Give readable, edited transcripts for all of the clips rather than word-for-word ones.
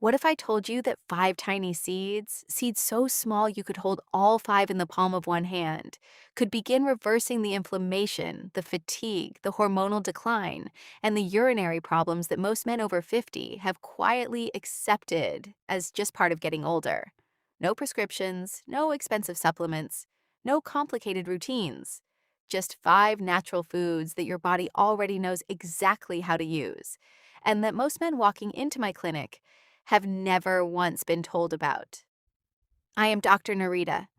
What if I told you that 5 tiny seeds so small you could hold all 5 in the palm of one hand, could begin reversing the inflammation, the fatigue, the hormonal decline, and the urinary problems that most men over 50 have quietly accepted as just part of getting older? No prescriptions, no expensive supplements, no complicated routines. Just 5 natural foods that your body already knows exactly how to use, and that most men walking into my clinic have never once been told about. I am Dr. Nerita,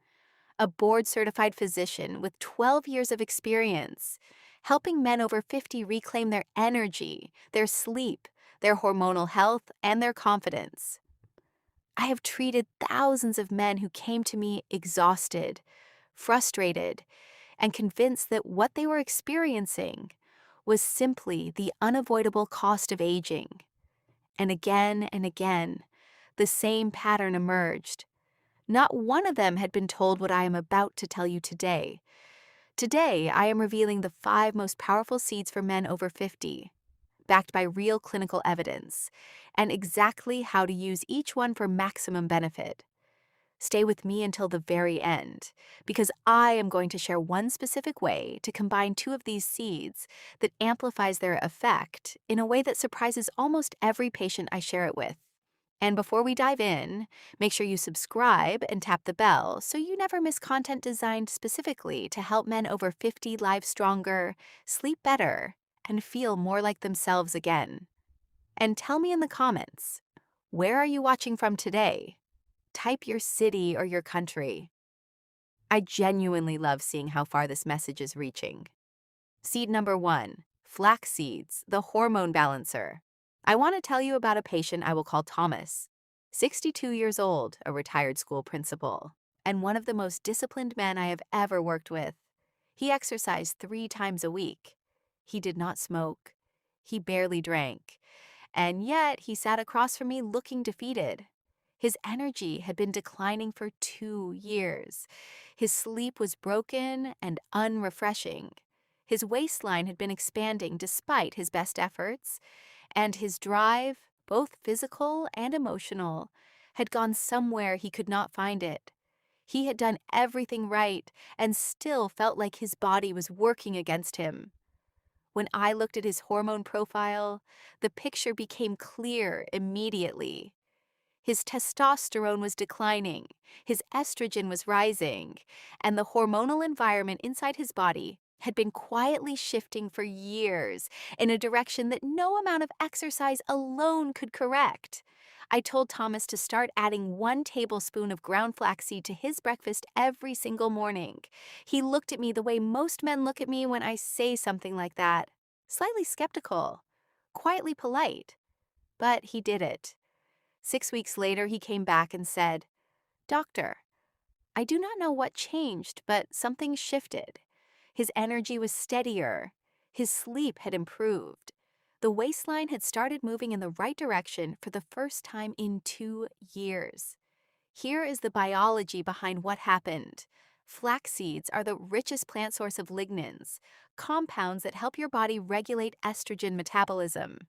a board-certified physician with 12 years of experience, helping men over 50 reclaim their energy, their sleep, their hormonal health, and their confidence. I have treated thousands of men who came to me exhausted, frustrated, and convinced that what they were experiencing was simply the unavoidable cost of aging. And again, the same pattern emerged. Not one of them had been told what I am about to tell you today. Today, I am revealing the 5 most powerful seeds for men over 50, backed by real clinical evidence, and exactly how to use each one for maximum benefit. Stay with me until the very end, because I am going to share one specific way to combine 2 of these seeds that amplifies their effect in a way that surprises almost every patient I share it with. And before we dive in, make sure you subscribe and tap the bell so you never miss content designed specifically to help men over 50 live stronger, sleep better, and feel more like themselves again. And tell me in the comments, where are you watching from today? Type your city or your country. I genuinely love seeing how far this message is reaching. Seed number 1, flax seeds, the hormone balancer. I want to tell you about a patient I will call Thomas, 62 years old, a retired school principal, and one of the most disciplined men I have ever worked with. He exercised 3 times a week. He did not smoke. He barely drank. And yet he sat across from me looking defeated. His energy had been declining for 2 years. His sleep was broken and unrefreshing. His waistline had been expanding despite his best efforts, and his drive, both physical and emotional, had gone somewhere he could not find it. He had done everything right and still felt like his body was working against him. When I looked at his hormone profile, the picture became clear immediately. His testosterone was declining, his estrogen was rising, and the hormonal environment inside his body had been quietly shifting for years in a direction that no amount of exercise alone could correct. I told Thomas to start adding 1 tablespoon of ground flaxseed to his breakfast every single morning. He looked at me the way most men look at me when I say something like that, slightly skeptical, quietly polite, but he did it. 6 weeks later, he came back and said, "Doctor, I do not know what changed, but something shifted. His energy was steadier. His sleep had improved. The waistline had started moving in the right direction for the first time in 2 years." Here is the biology behind what happened. Flax seeds are the richest plant source of lignans, compounds that help your body regulate estrogen metabolism.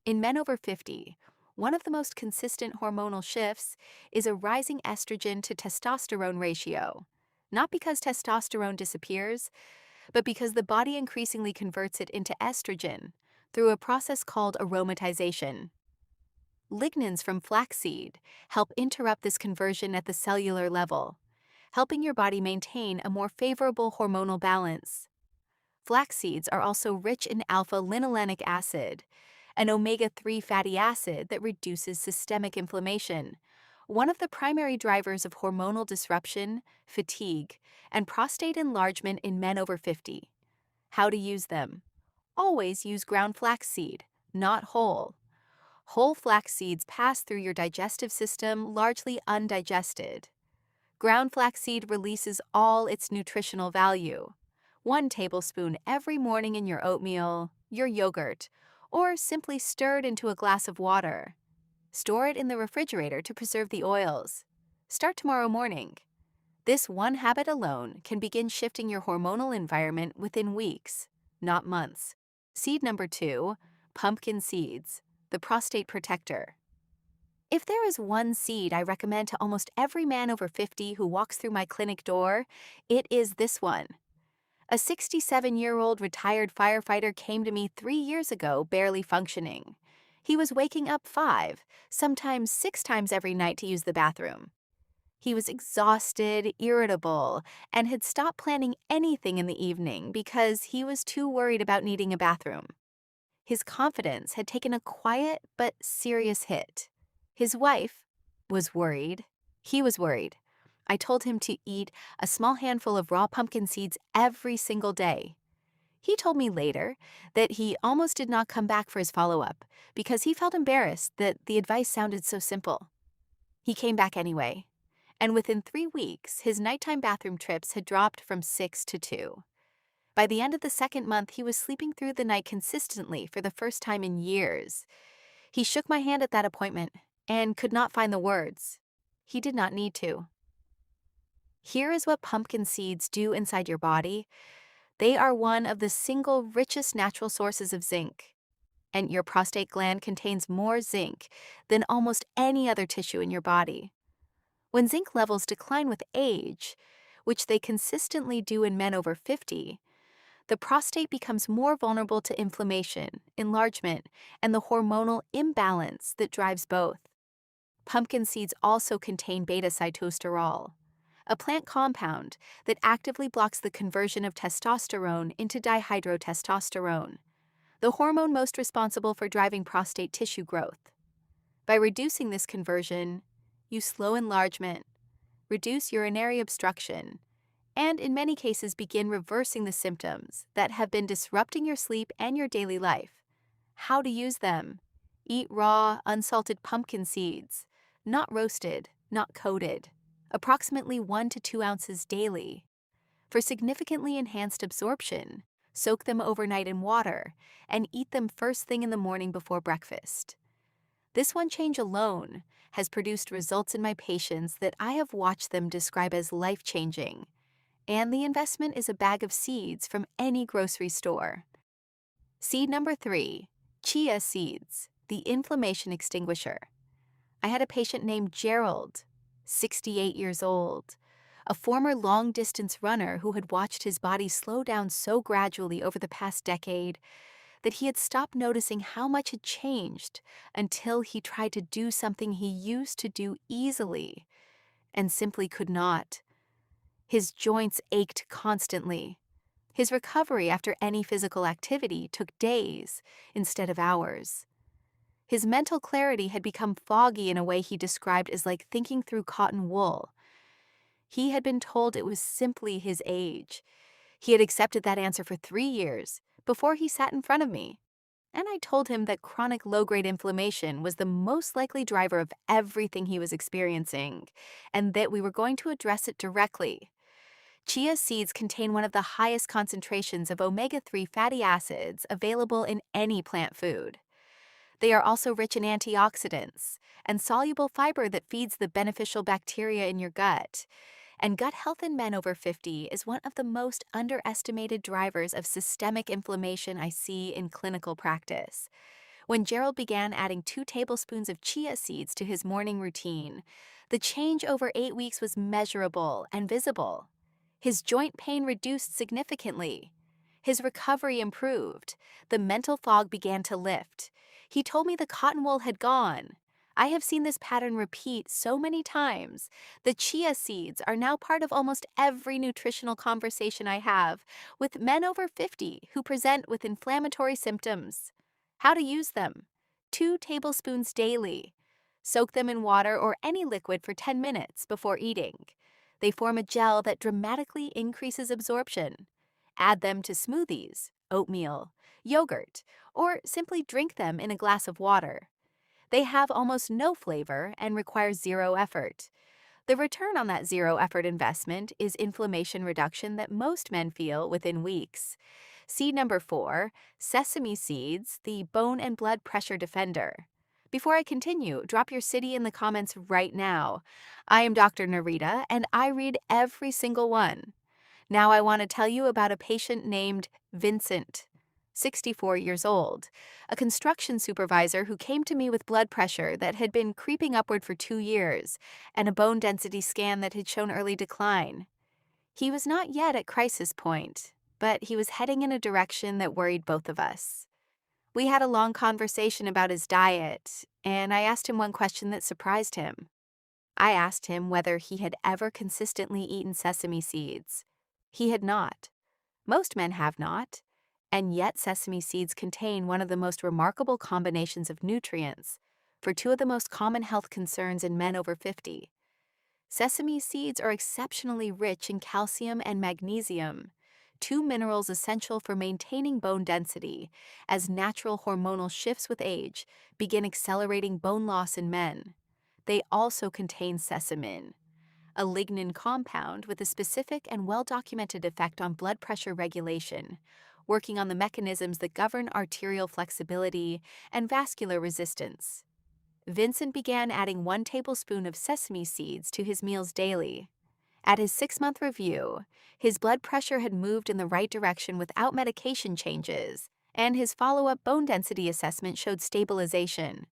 In men over 50, one of the most consistent hormonal shifts is a rising estrogen to testosterone ratio. Not because testosterone disappears, but because the body increasingly converts it into estrogen through a process called aromatization. Lignans from flaxseed help interrupt this conversion at the cellular level, helping your body maintain a more favorable hormonal balance. Flax seeds are also rich in alpha-linolenic acid, an omega-3 fatty acid that reduces systemic inflammation, one of the primary drivers of hormonal disruption, fatigue, and prostate enlargement in men over 50. How to use them? Always use ground flaxseed, not whole. Whole flax seeds pass through your digestive system largely undigested. Ground flaxseed releases all its nutritional value. 1 tablespoon every morning in your oatmeal, your yogurt, or simply stirred into a glass of water. Store it in the refrigerator to preserve the oils. Start tomorrow morning. This one habit alone can begin shifting your hormonal environment within weeks, not months. Seed number 2, pumpkin seeds, the prostate protector. If there is one seed I recommend to almost every man over 50 who walks through my clinic door, it is this one. A 67-year-old retired firefighter came to me 3 years ago, barely functioning. He was waking up 5, sometimes 6 times every night to use the bathroom. He was exhausted, irritable, and had stopped planning anything in the evening because he was too worried about needing a bathroom. His confidence had taken a quiet but serious hit. His wife was worried. He was worried. I told him to eat a small handful of raw pumpkin seeds every single day. He told me later that he almost did not come back for his follow-up because he felt embarrassed that the advice sounded so simple. He came back anyway, and within 3 weeks, his nighttime bathroom trips had dropped from 6 to 2. By the end of the second month, he was sleeping through the night consistently for the first time in years. He shook my hand at that appointment and could not find the words. He did not need to. Here is what pumpkin seeds do inside your body. They are one of the single richest natural sources of zinc, and your prostate gland contains more zinc than almost any other tissue in your body. When zinc levels decline with age, which they consistently do in men over 50, the prostate becomes more vulnerable to inflammation, enlargement, and the hormonal imbalance that drives both. Pumpkin seeds also contain beta-sitosterol, a plant compound that actively blocks the conversion of testosterone into dihydrotestosterone, the hormone most responsible for driving prostate tissue growth. By reducing this conversion, you slow enlargement, reduce urinary obstruction, and in many cases begin reversing the symptoms that have been disrupting your sleep and your daily life. How to use them? Eat raw, unsalted pumpkin seeds, not roasted, not coated, approximately 1 to 2 ounces daily. For significantly enhanced absorption, soak them overnight in water and eat them first thing in the morning before breakfast. This one change alone has produced results in my patients that I have watched them describe as life-changing. And the investment is a bag of seeds from any grocery store. Seed number 3, chia seeds, the inflammation extinguisher. I had a patient named Gerald, 68 years old, a former long-distance runner who had watched his body slow down so gradually over the past decade that he had stopped noticing how much had changed until he tried to do something he used to do easily and simply could not. His joints ached constantly. His recovery after any physical activity took days instead of hours. His mental clarity had become foggy in a way he described as like thinking through cotton wool. He had been told it was simply his age. He had accepted that answer for 3 years before he sat in front of me. And I told him that chronic low-grade inflammation was the most likely driver of everything he was experiencing, and that we were going to address it directly. Chia seeds contain one of the highest concentrations of omega-3 fatty acids available in any plant food. They are also rich in antioxidants and soluble fiber that feeds the beneficial bacteria in your gut. And gut health in men over 50 is one of the most underestimated drivers of systemic inflammation I see in clinical practice. When Gerald began adding 2 tablespoons of chia seeds to his morning routine, the change over 8 weeks was measurable and visible. His joint pain reduced significantly. His recovery improved. The mental fog began to lift. He told me the cotton wool had gone. I have seen this pattern repeat so many times. The chia seeds are now part of almost every nutritional conversation I have with men over 50 who present with inflammatory symptoms. How to use them? 2 tablespoons daily. Soak them in water or any liquid for 10 minutes before eating. They form a gel that dramatically increases absorption. Add them to smoothies, oatmeal, yogurt, or simply drink them in a glass of water. They have almost no flavor and require zero effort. The return on that zero-effort investment is inflammation reduction that most men feel within weeks. Seed number 4, sesame seeds, the bone and blood pressure defender. Before I continue, drop your city in the comments right now. I am Dr. Nerita, and I read every single one. Now I want to tell you about a patient named Vincent. 64 years old, a construction supervisor who came to me with blood pressure that had been creeping upward for 2 years and a bone density scan that had shown early decline. He was not yet at crisis point, but he was heading in a direction that worried both of us. We had a long conversation about his diet, and I asked him one question that surprised him. I asked him whether he had ever consistently eaten sesame seeds. He had not. Most men have not. And yet sesame seeds contain one of the most remarkable combinations of nutrients for two of the most common health concerns in men over 50. Sesame seeds are exceptionally rich in calcium and magnesium, two minerals essential for maintaining bone density, as natural hormonal shifts with age begin accelerating bone loss in men. They also contain sesamin, a lignin compound with a specific and well-documented effect on blood pressure regulation, working on the mechanisms that govern arterial flexibility and vascular resistance. Vincent began adding 1 tablespoon of sesame seeds to his meals daily. At his 6-month review, his blood pressure had moved in the right direction without medication changes, and his follow-up bone density assessment showed stabilization.